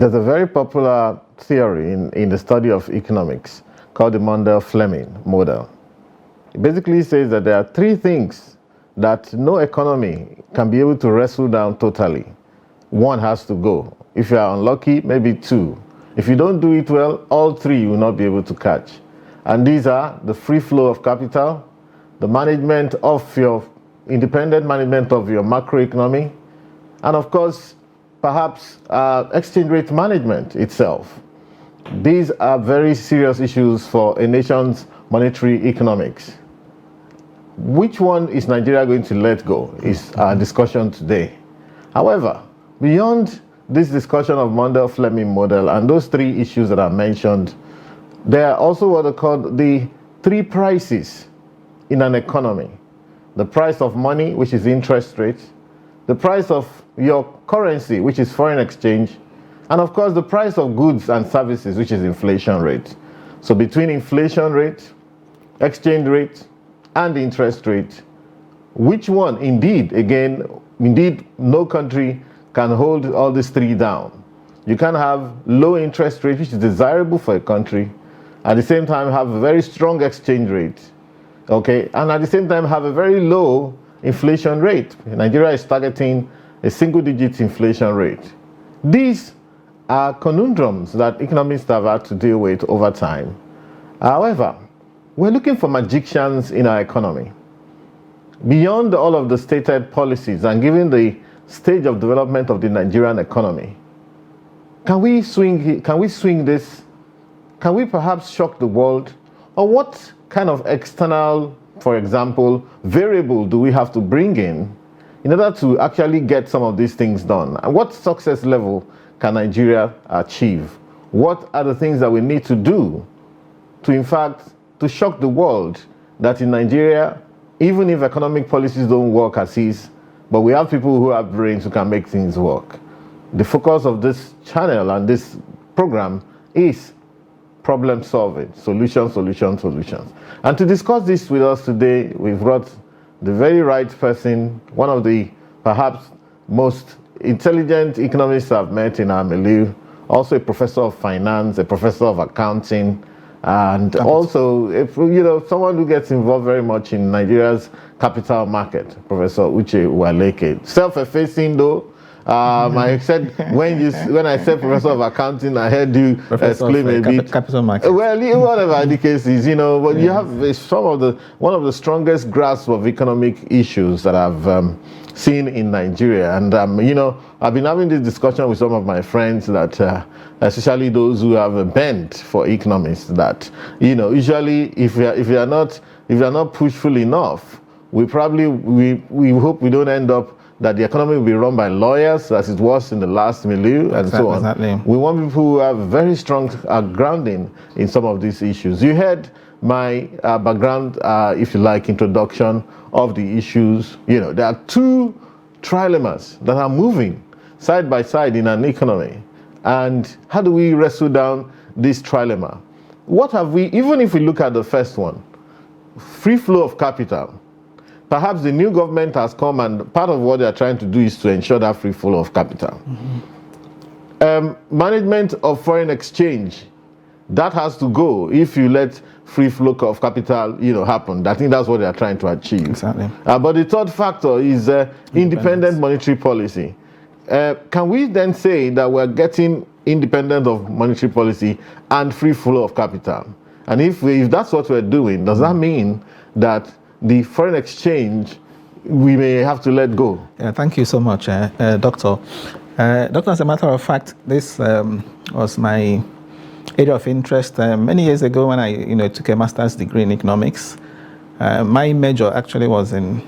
There's a very popular theory in the study of economics called the Mundell-Fleming model. It basically says that there are three things that no economy can be able to wrestle down totally. One has to go. If you are unlucky, maybe two. If you don't do it well, all three you will not be able to catch. And these are the free flow of capital, the management of your independent management of your macroeconomy, and of course, perhaps exchange rate management itself. These are very serious issues for a nation's monetary economics. Which one is Nigeria going to let go is our discussion today. However, beyond this discussion of Mundell-Fleming model and those three issues that I mentioned, there are also what are called the three prices in an economy. The price of money, which is interest rate, the price of your currency, which is foreign exchange, and of course the price of goods and services, which is inflation rate. So between inflation rate, exchange rate, and interest rate, which one indeed no country can hold all these three down. You can have low interest rate, which is desirable for a country, at the same time have a very strong exchange rate, okay, and at the same time have a very low inflation rate. Nigeria is targeting a single-digit inflation rate. These are conundrums that economists have had to deal with over time. However, we're looking for magicians in our economy. Beyond all of the stated policies and given the stage of development of the Nigerian economy, can we swing this? Can we perhaps shock the world? Or what kind of external, for example, variable do we have to bring in order to actually get some of these things done? And what success level can Nigeria achieve? What are the things that we need to do to, in fact, to shock the world that in Nigeria, even if economic policies don't work as is, but we have people who have brains who can make things work. The focus of this channel and this program is problem solving, solutions. And to discuss this with us today, we've brought the very right person, one of the perhaps most intelligent economists I've met in our milieu, also a professor of finance, a professor of accounting, and also someone who gets involved very much in Nigeria's capital market, Professor Uche Waleke. Self-effacing though. I said when I said professor of accounting, I heard you exclaim a bit. Capital market. Well, whatever the case is, but you have one of the strongest grasp of economic issues that I've seen in Nigeria, and I've been having this discussion with some of my friends that, especially those who have a bent for economics, that usually if you're not pushful enough, we hope we don't end up that the economy will be run by lawyers as it was in the last milieu and so on. Exactly. We want people who have very strong grounding in some of these issues. You heard my background, if you like, introduction of the issues. There are two trilemmas that are moving side by side in an economy. And how do we wrestle down this trilemma? What have we, even if we look at the first one, free flow of capital, perhaps the new government has come and part of what they're trying to do is to ensure that free flow of capital. Mm-hmm. Management of foreign exchange, that has to go if you let free flow of capital happen. I think that's what they're trying to achieve. Exactly. But the third factor is independent monetary policy. Can we then say that we're getting independent of monetary policy and free flow of capital? And if that's what we're doing, does that mean that the foreign exchange we may have to let go? Yeah, thank you so much, Doctor. Doctor, as a matter of fact, this was my area of interest many years ago when I took a master's degree in economics. My major actually was in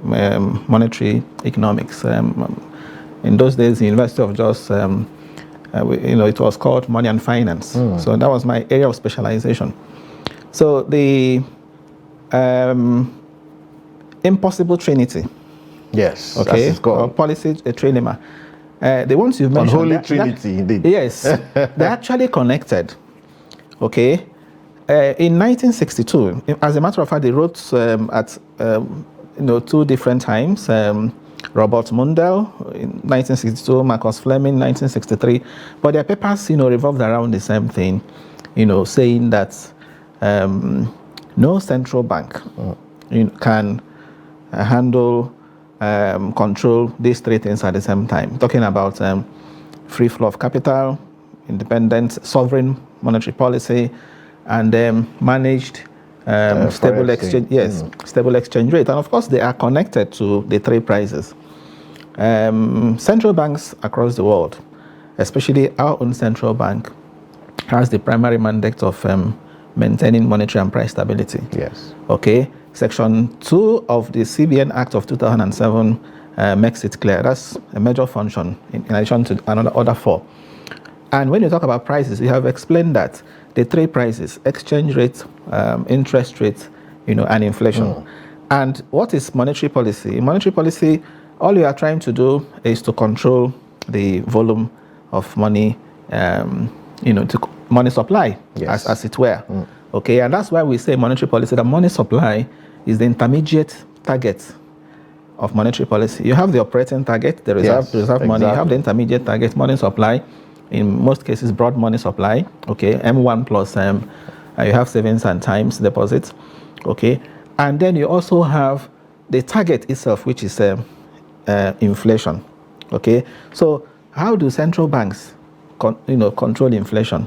monetary economics. In those days, the University of Jos, it was called Money and Finance. So that was my area of specialization. So the impossible trinity. Yes, okay, that's called. Or policy trilemma. The ones you've mentioned. Unholy trinity, indeed. Yes, they're actually connected. Okay. In 1962, as a matter of fact, they wrote at two different times. Robert Mundell in 1962, Marcus Fleming 1963. But their papers, revolved around the same thing, saying that no central bank can handle, control these three things at the same time. Talking about free flow of capital, independent sovereign monetary policy, and managed stable exchange, stable exchange rate. And of course, they are connected to the three prices. Central banks across the world, especially our own central bank, has the primary mandate of maintaining monetary and price stability. Yes. Okay. Section 2 of the CBN Act of 2007 makes it clear. That's a major function in addition to other four. And when you talk about prices, you have explained that the three prices: exchange rate, interest rate, and inflation. And what is monetary policy? In monetary policy, all you are trying to do is to control the volume of money, to money supply, as it were. Okay, and that's why we say monetary policy, that money supply is the intermediate target of monetary policy. You have the operating target, the reserve money. You have the intermediate target, money supply. In most cases, broad money supply. Okay, M1 plus you have savings and times deposits. Okay, and then you also have the target itself, which is inflation. Okay, so how do central banks control inflation?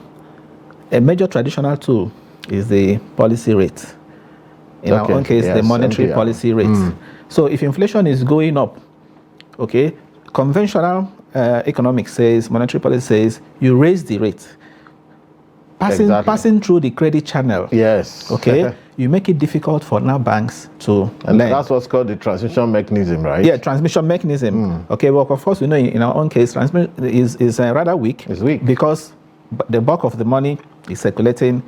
A major traditional tool is the policy rate. In our own case, the monetary policy rate. So if inflation is going up, okay, conventional economics says, monetary policy says, you raise the rate. Passing through the credit channel. Yes. Okay, you make it difficult for now banks to and lend. That's what's called the transmission mechanism, right? Yeah, transmission mechanism. Okay, well, of course, in our own case, transmission is rather weak. It's weak because the bulk of the money is circulating,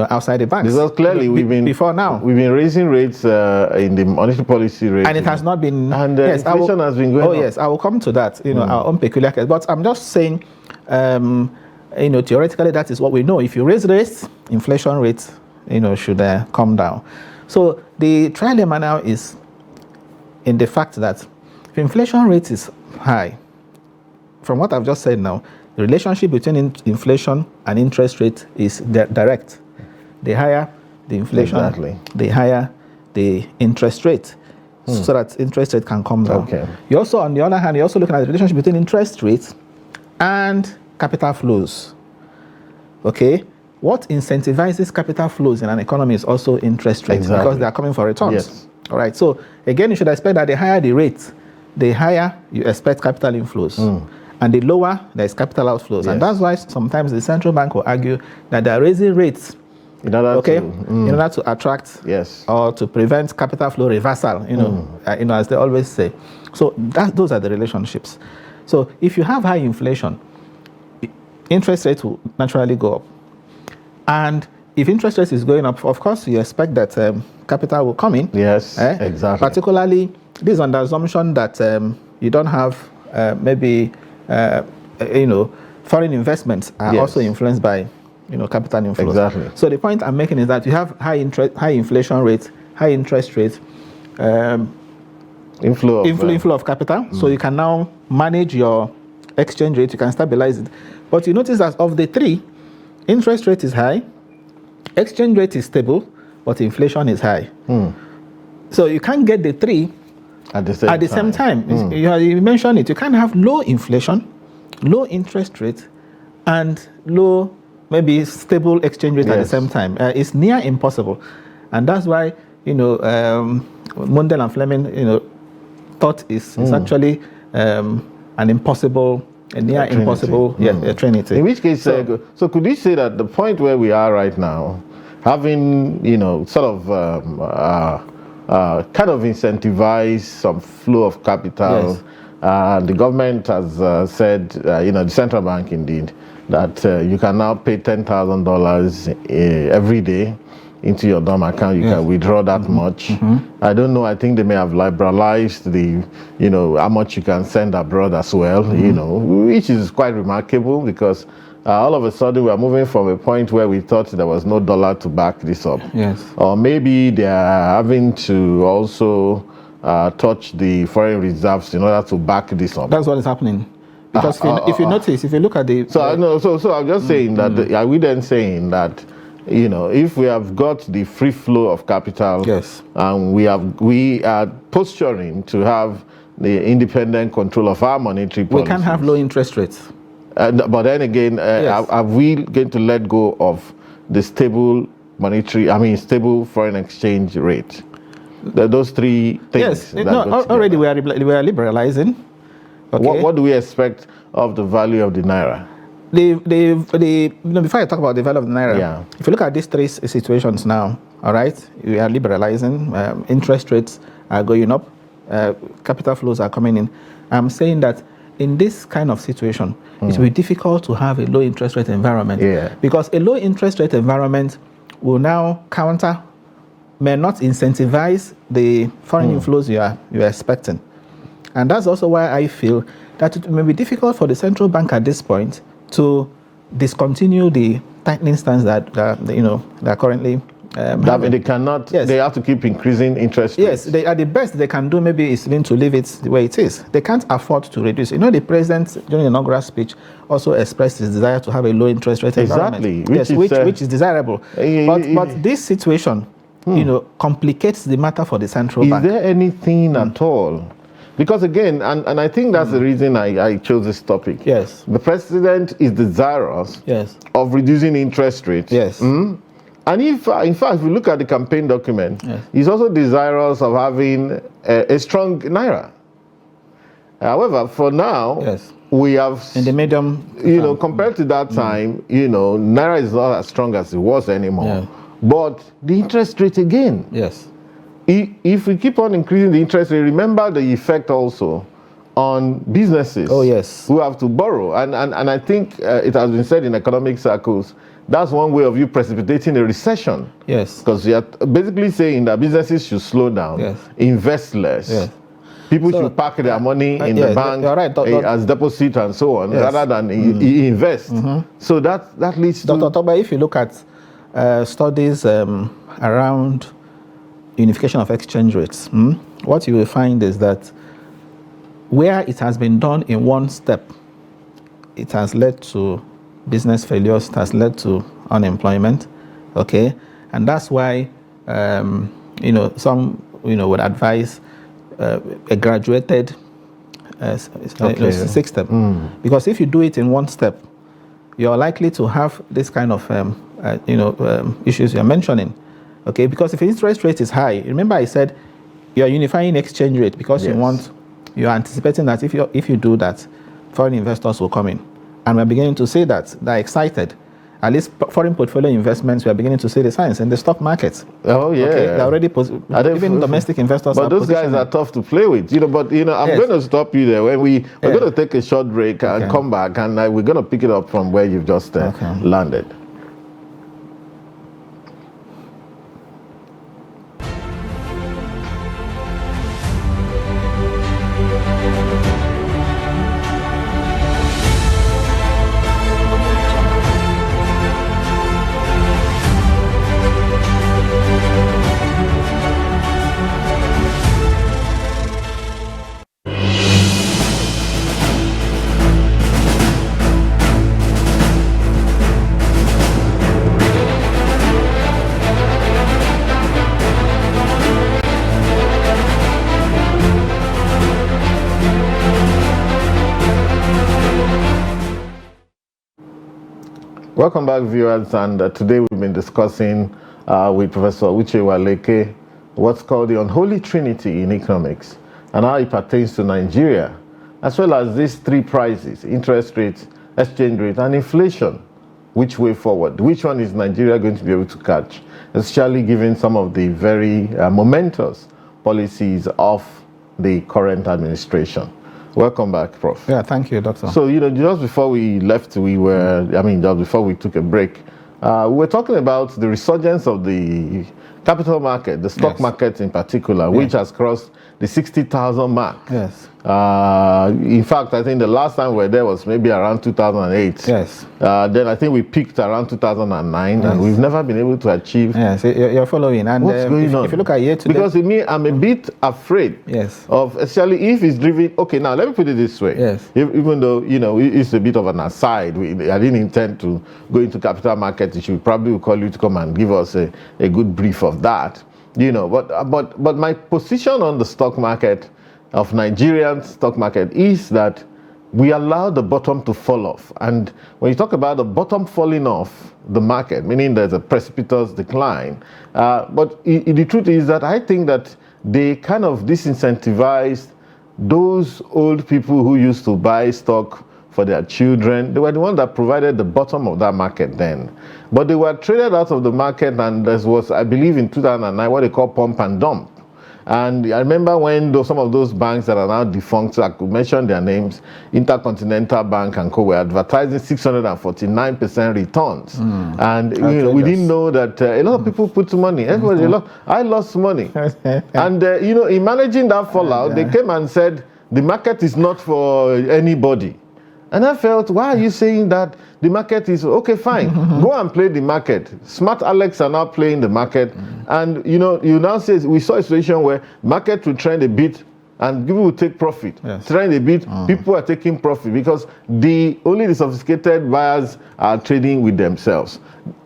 outside the banks. Because clearly we've been raising rates in the monetary policy rate, and it has not been. And inflation has been going up. Oh yes, I will come to that. Our own peculiar case. But I'm just saying, theoretically, that is what we know. If you raise rates, inflation rates, should come down. So the trilemma now is in the fact that if inflation rate is high, from what I've just said now, the relationship between inflation and interest rate is direct. The higher the inflation, the higher the interest rate, so that interest rate can come down. Okay. You also, on the other hand, you're also looking at the relationship between interest rates and capital flows. Okay? What incentivizes capital flows in an economy is also interest rates, because they are coming for returns. Yes. All right. So again, you should expect that the higher the rate, the higher you expect capital inflows. And the lower there is capital outflows. And that's why sometimes the central bank will argue that they are raising rates in order to attract or to prevent capital flow reversal, as they always say. So those are the relationships. So if you have high inflation, interest rates will naturally go up. And if interest rates is going up, of course, you expect that capital will come in. Yes, exactly. Particularly, this is on the assumption that you don't have foreign investments are also influenced by, capital inflows. Exactly. So the point I'm making is that you have high inflation rates, high interest rates, inflow of capital. So you can now manage your exchange rate. You can stabilize it. But you notice that of the three, interest rate is high, exchange rate is stable, but inflation is high. So you can't get the three at the same time. You mentioned it. You can't have low inflation, low interest rate, and low, maybe stable exchange rate at the same time. It's near impossible. And that's why, Mundell and Fleming, thought it's actually an impossible, a near impossible trinity. In which case, so could you say that the point where we are right now, having, sort of kind of incentivize some flow of capital, the government has said, the central bank indeed, that you can now pay $10,000 every day into your DOM account. You can withdraw that much. I don't know. I think they may have liberalized the, how much you can send abroad as well, which is quite remarkable, because all of a sudden we're moving from a point where we thought there was no dollar to back this up. Yes. Or maybe they are having to also touch the foreign reserves in order to back this up. That's what is happening. Because if you notice, if you look at the... So I'm just saying that, are we then saying that, if we have got the free flow of capital, yes, and we are posturing to have the independent control of our monetary policy, we can't have low interest rates. But then again, yes, are we going to let go of the stable foreign exchange rate? Those three things. Yes, already we are liberalizing. Okay. What do we expect of the value of the naira? Before I talk about the value of the naira, if you look at these three situations now, all right, we are liberalizing, interest rates are going up, capital flows are coming in. I'm saying that in this kind of situation, it will be difficult to have a low interest rate environment, because a low interest rate environment will now may not incentivize the foreign inflows you are expecting. And that's also why I feel that it may be difficult for the central bank at this point to discontinue the tightening stance that they're currently having. They cannot. Yes. They have to keep increasing interest rates. Yes, at the best they can do maybe is to leave it the way it is. They can't afford to reduce. The president during the inaugural speech also expressed his desire to have a low interest rate environment. Exactly, which is desirable. But this situation, complicates the matter for the central bank. Is there anything at all? Because again, and I think that's the reason I chose this topic. Yes. The president is desirous of reducing interest rates. Yes. And in fact, if you look at the campaign document, he's also desirous of having a strong naira. However, for now, we have... In the medium... compared to that time, naira is not as strong as it was anymore. Yeah. But the interest rate again... Yes. If we keep on increasing the interest rate, remember the effect also on businesses who have to borrow. And I think it has been said in economic circles, that's one way of you precipitating a recession. Yes. Because you're basically saying that businesses should slow down, invest less. People should park their money in the bank as deposit and so on, rather than invest. So that leads to... Dr. Toba, if you look at studies around unification of exchange rates, what you will find is that where it has been done in one step, it has led to business failures, it has led to unemployment, okay? And that's why, some, would advise a graduated system. Because if you do it in one step, you're likely to have this kind of, issues you're mentioning. Okay, because if interest rate is high, remember I said you're unifying exchange rate because you're anticipating that if you do that, foreign investors will come in. And we're beginning to see that. They're excited. At least foreign portfolio investments, we are beginning to see the signs in the stock market. Oh, yeah. Okay, they're already, even domestic investors but those guys are tough to play with, I'm going to stop you there. We're going to take a short break and come back, and we're going to pick it up from where you've just landed. Welcome back, viewers, and today we've been discussing with Professor Uche Waleke what's called the unholy trinity in economics and how it pertains to Nigeria, as well as these three prices: interest rate, exchange rate, and inflation. Which way forward? Which one is Nigeria going to be able to catch, especially given some of the very momentous policies of the current administration? Welcome back, Prof. Yeah, thank you, Doctor. So, just before we left, just before we took a break, we were talking about the resurgence of the capital market, the stock market in particular, which has crossed the 60,000 mark. Yes. In fact, I think the last time we were there was maybe around 2008. Yes. Then I think we peaked around 2009, and we've never been able to achieve. Yes, you're following. And what's going on? If you look at year to because I'm a bit afraid of, especially if it's driven. Okay, now let me put it this way. Yes. Even though it's a bit of an aside, I didn't intend to go into capital market. We probably will call you to come and give us a good brief of that. But my position on the stock market, of Nigerian stock market, is that we allow the bottom to fall off. And when you talk about the bottom falling off the market, meaning there's a precipitous decline, but the truth is that I think that they kind of disincentivized those old people who used to buy stock for their children. They were the ones that provided the bottom of that market then. But they were traded out of the market, and there was, I believe in 2009, what they call pump and dump. And I remember when some of those banks that are now defunct, so I could mention their names, Intercontinental Bank and Co, were advertising 649% returns. And we didn't know that a lot of people put money. Everybody I lost money. And in managing that fallout, they came and said, the market is not for anybody. And I felt, why are you saying that the market is okay? Fine, go and play the market. Smart Alex are now playing the market, and you now say we saw a situation where market will trend a bit, and people will take profit. Trend a bit, people are taking profit because only the sophisticated buyers are trading with themselves.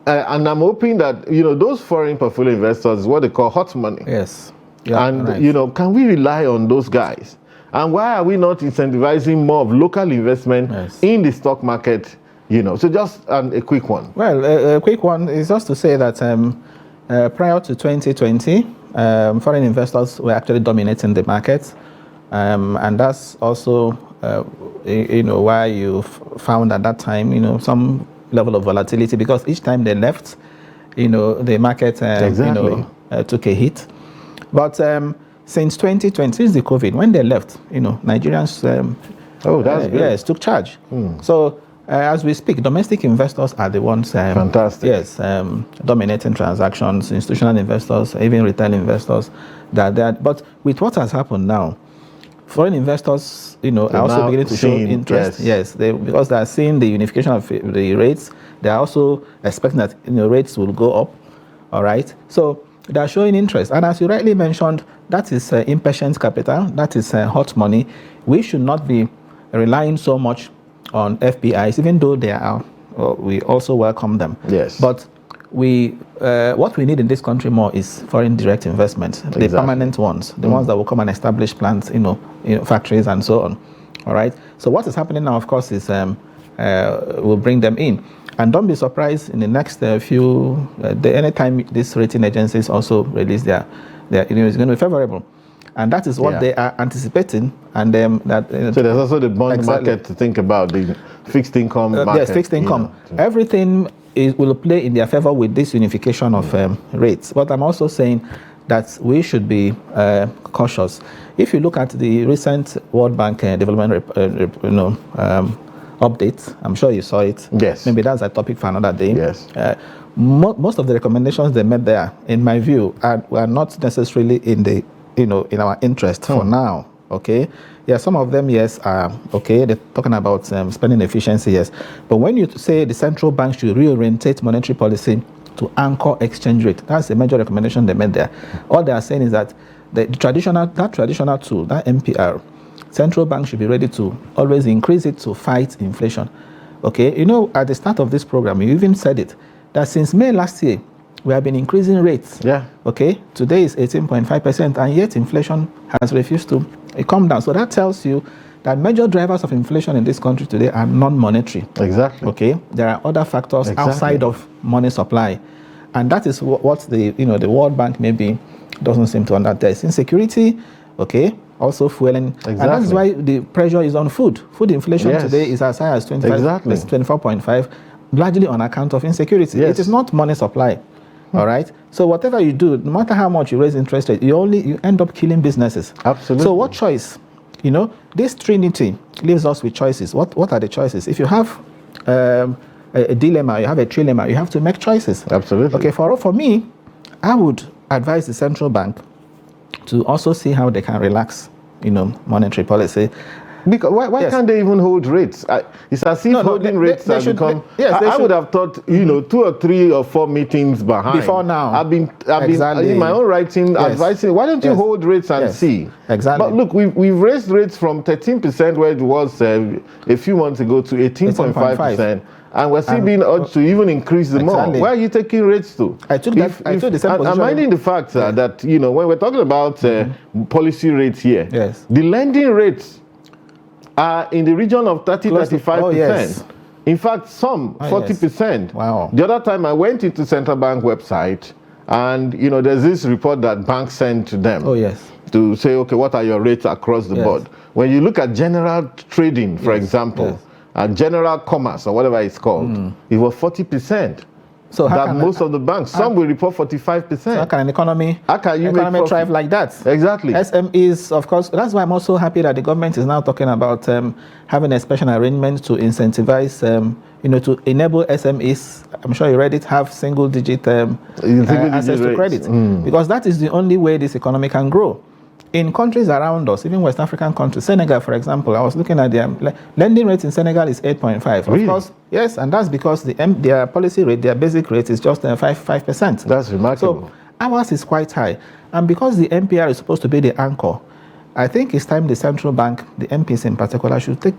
And I'm hoping that those foreign portfolio investors, what they call hot money. Yes. And can we rely on those guys? And why are we not incentivizing more of local investment in the stock market? So just a quick one. Well, a quick one is just to say that prior to 2020, foreign investors were actually dominating the market. And that's also, why you found at that time, some level of volatility, because each time they left, the market, took a hit. But since 2020, since the COVID, when they left, Nigerians took charge. So as we speak, domestic investors are the ones dominating transactions, institutional investors, even retail investors. But with what has happened now, foreign investors, are also beginning to show interest. Because they are seeing the unification of the rates. They are also expecting that rates will go up. All right. So they are showing interest. And as you rightly mentioned, that is impatient capital. That is hot money. We should not be relying so much on FPIs, even though they are. We also welcome them. Yes. But what we need in this country more is foreign direct investment, the permanent ones, the ones that will come and establish plants, factories and so on. All right. So what is happening now, of course, is we'll bring them in. And don't be surprised in the next anytime these rating agencies also release their it's going to be favorable. And that is what they are anticipating. And so there's also the bond market to think about, the fixed income market. Yes, fixed income. Everything will play in their favor with this unification of rates. But I'm also saying that we should be cautious. If you look at the recent World Bank development update, I'm sure you saw it. Yes. Maybe that's a topic for another day. Yes. Most of the recommendations they made there, in my view, are not necessarily in our interest for now. Okay. Yeah, some of them, yes, are okay. They're talking about spending efficiency, yes. But when you say the central bank should reorientate monetary policy to anchor exchange rate, that's a major recommendation they made there. All they are saying is that that traditional tool, that MPR, central bank should be ready to always increase it to fight inflation. Okay, at the start of this program, you even said it, that since May last year, we have been increasing rates. Yeah. Okay, today is 18.5%, and yet inflation has refused to come down. So that tells you that major drivers of inflation in this country today are non-monetary. Exactly. Okay, there are other factors outside of money supply, and that is what the World Bank maybe doesn't seem to understand. There's insecurity. Okay. Also fueling. Exactly. And that's why the pressure is on food. Food inflation today is as high as 24.5, largely on account of insecurity. It is not money supply. All right. So whatever you do, no matter how much you raise interest rate, you end up killing businesses. Absolutely. So what choice? This trinity leaves us with choices. What are the choices? If you have a dilemma, you have a trilemma, you have to make choices. Absolutely. Okay. For me, I would advise the central bank to also see how they can relax, monetary policy. Because why can't they even hold rates? It's as if holding rates has become. I would have thought, 2 or 3 or 4 meetings behind. Before now. I've been in my own writing advising. Why don't you hold rates and see? Exactly. But look, we've raised rates from 13% where it was a few months ago to 18.5%. And we're still being urged to even increase the more. Where are you taking rates to? I took the same position. I'm minding the fact that, when we're talking about policy rates here, the lending rates are in the region of 30-35%. In fact, some 40%. Wow. The other time I went into central bank website, and there's this report that banks send to them to say, okay, what are your rates across the board? When you look at general trading, for example, and general commerce or whatever it's called, it was 40%. So that most of the banks, some will report 45%. So how can an economy thrive like that? Exactly. SMEs, of course. That's why I'm also happy that the government is now talking about having a special arrangement to incentivize, to enable SMEs. I'm sure you read it, have single-digit access to credit, because that is the only way this economy can grow. In countries around us, even West African countries, Senegal, for example, I was looking at their lending rate in Senegal is 8.5. Really? Of course, yes, and that's because their policy rate, their basic rate is just 5%. That's remarkable. So ours is quite high. And because the MPR is supposed to be the anchor, I think it's time the central bank, the MPs in particular, should take,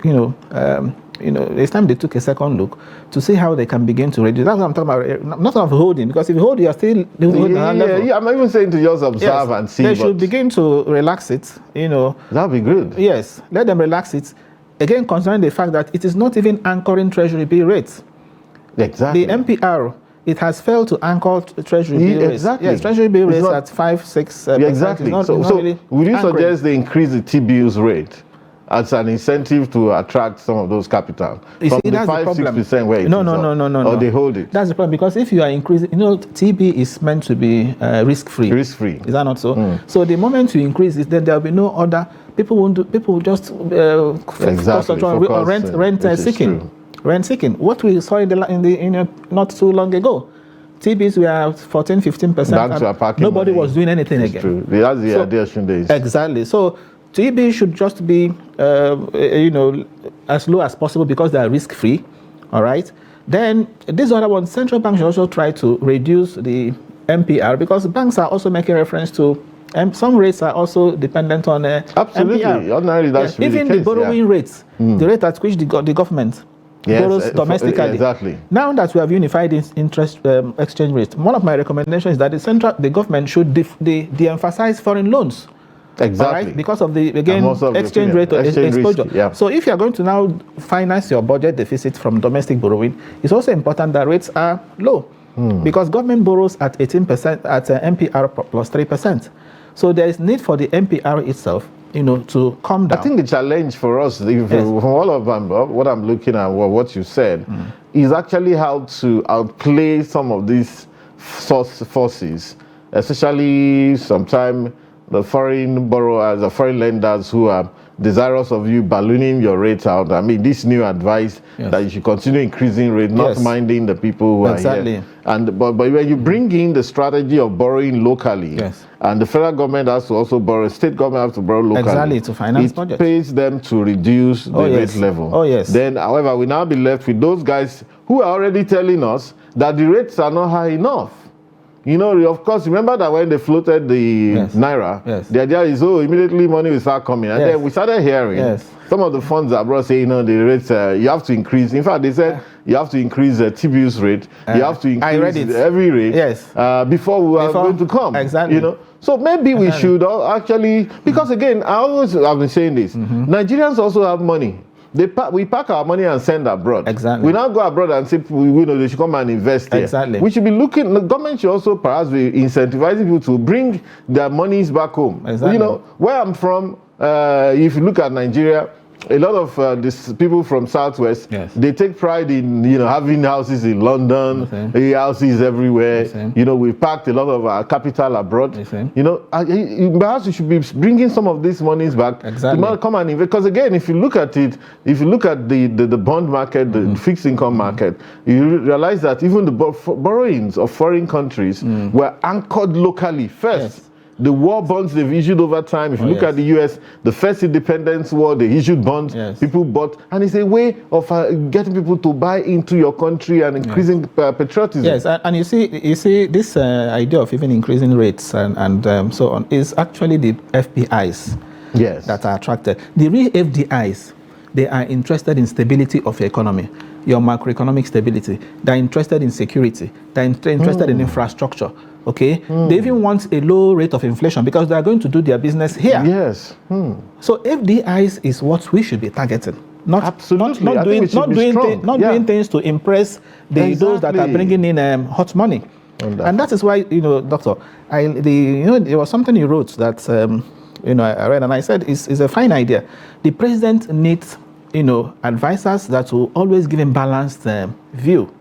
it's time they took a second look to see how they can begin to reduce. That's what I'm talking about. Not of holding, because if you hold, you are still holding level. I'm even saying to just observe and see. They should begin to relax it, That'd be good. Yes, let them relax it. Again, concerning the fact that it is not even anchoring Treasury bill rates. Exactly. The MPR, it has failed to anchor Treasury bill rates. Exactly. Yes, Treasury bill rates at 5-6%. Exactly. So really would you anchoring. suggest they increase the T-bills rate as an incentive to attract some of those capital from the 5-6% where it is? No. Or they hold it? That's the problem, because if you are increasing, TB is meant to be risk-free. Risk-free. Is that not so? So the moment you increase it, then there will be no other. People will just focus on rent seeking. Rent seeking. What we saw in not too long ago. TBs were 14-15%. Nobody was doing anything again. True. That's the addition days. Exactly. So TB should just be, as low as possible because they are risk-free. All right. Then this other one, central bank should also try to reduce the MPR, because banks are also making reference to. Some rates are also dependent on absolutely. MPR. Ordinarily, that's really even the borrowing rates, the rate at which the government borrows domestically. Exactly. Now that we have unified interest exchange rate, one of my recommendations is that the government should de-emphasize foreign loans. Exactly. Right? Because of the exchange rate exposure. Yeah. So if you are going to now finance your budget deficit from domestic borrowing, it's also important that rates are low, because government borrows at 18% at MPR plus 3%. So there is need for the MPR itself, to come down. I think the challenge for us, from all of what I'm looking at, what you said, is actually how to outplay some of these forces, especially sometimes the foreign borrowers, the foreign lenders who are desirous of you ballooning your rates out. I mean, this new advice that you should continue increasing rate, not minding the people who are here. But when you bring in the strategy of borrowing locally, and the federal government has to also borrow, state government has to borrow locally, to finance budget. It pays them to reduce the rate level. Then, however, we now be left with those guys who are already telling us that the rates are not high enough. Of course, remember that when they floated the Naira, the idea is, immediately money will start coming. And then we started hearing some of the funds abroad saying, the rates, you have to increase. In fact, they said you have to increase the T-bills rate. You have to increase every rate before we are going to come. Exactly. So maybe we should actually, because again, I've been saying this, Nigerians also have money. We pack our money and send abroad. Exactly. We now go abroad and say, they should come and invest here. Exactly. We should be looking, the government should also perhaps be incentivizing people to bring their monies back home. Exactly. Where I'm from, if you look at Nigeria, a lot of these people from Southwest, Yes. they take pride in having houses in London, houses everywhere. We've packed a lot of our capital abroad. Perhaps we should be bringing some of these monies back to come and invest. Because again, if you look at it, if you look at the bond market, the fixed income market, you realize that even the borrowings of foreign countries were anchored locally first. Yes. The war bonds they've issued over time. If you look at the US, the first independence war, they issued bonds, people bought, and it's a way of getting people to buy into your country and increasing patriotism. Yes, and you see this idea of even increasing rates and so on is actually the FPIs that are attracted. The real FDIs, they are interested in stability of your economy, your macroeconomic stability. They're interested in security. They're interested in infrastructure. Okay, they even want a low rate of inflation because they are going to do their business here. Yes. So FDIs is what we should be targeting. Not doing things to impress those that are bringing in hot money. And that is why, Doctor, there was something you wrote that I read and I said is a fine idea. The president needs advisors that will always give him balanced view.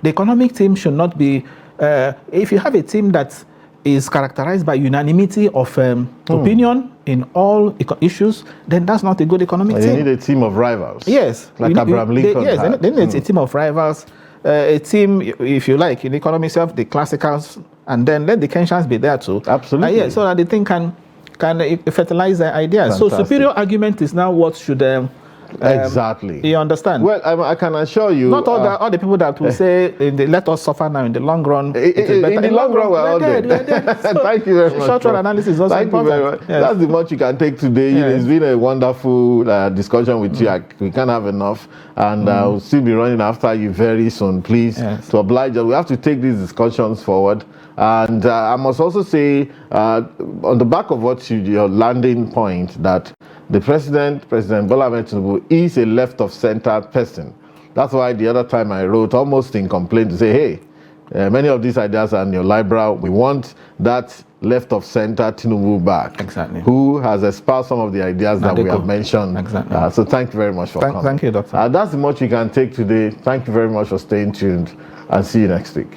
The economic team should not be. If you have a team that is characterized by unanimity of opinion in all issues, then that's not a good economic team. You need a team of rivals. Yes. Like Abraham Lincoln. They need a team of rivals, a team, if you like, in economy itself, the classicals, and then let the Keynesians be there too. Absolutely. So that the thing can fertilize the ideas. Fantastic. So superior argument is now what should... exactly. You understand? Well, I can assure you. Not all the people that will say, let us suffer now. In the long run, it is better. In the long run, we're all dead. Thank you very much. Short-run analysis is also important. Thank you very much. Yes. That's the much you can take today. It's been a wonderful discussion with you. We can't have enough. And we'll still be running after you very soon. Please, to oblige us, we have to take these discussions forward. And I must also say, on the back of what your landing point, that the President Bola Ahmed Tinubu, is a left-of-center person. That's why the other time I wrote almost in complaint to say, hey, many of these ideas are neoliberal. We want that left-of-center Tinubu back. Exactly. Who has espoused some of the ideas that we have mentioned. Exactly. So thank you very much for coming. Thank you, Doctor. That's the much you can take today. Thank you very much for staying tuned, and see you next week.